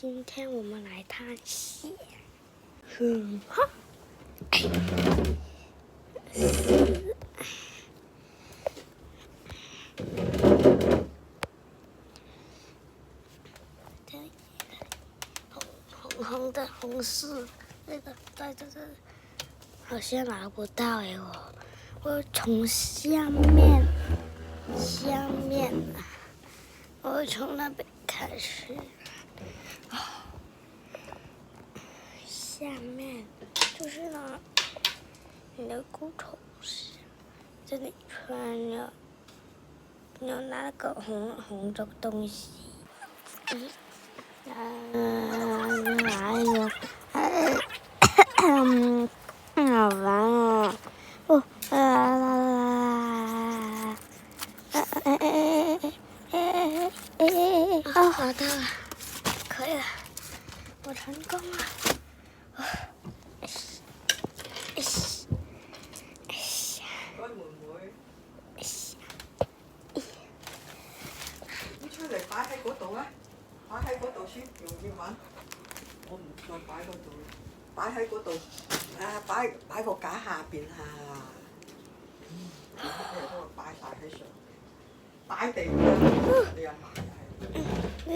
今天我们来探险。红的红色，那个在这，好像拿不到哎，我从下面，我从那边开始，下面就是呢，你的骨头上，这里穿了，有那个红的东西，哪有？好烦哦！好的，可以了，我成功了。出嚟擺喺嗰度啊！擺喺嗰度先容易揾。我唔再擺嗰度，擺喺嗰度。啊，擺個架下邊啊！啲嘢都擺晒喺上，擺地㗎，你又買係。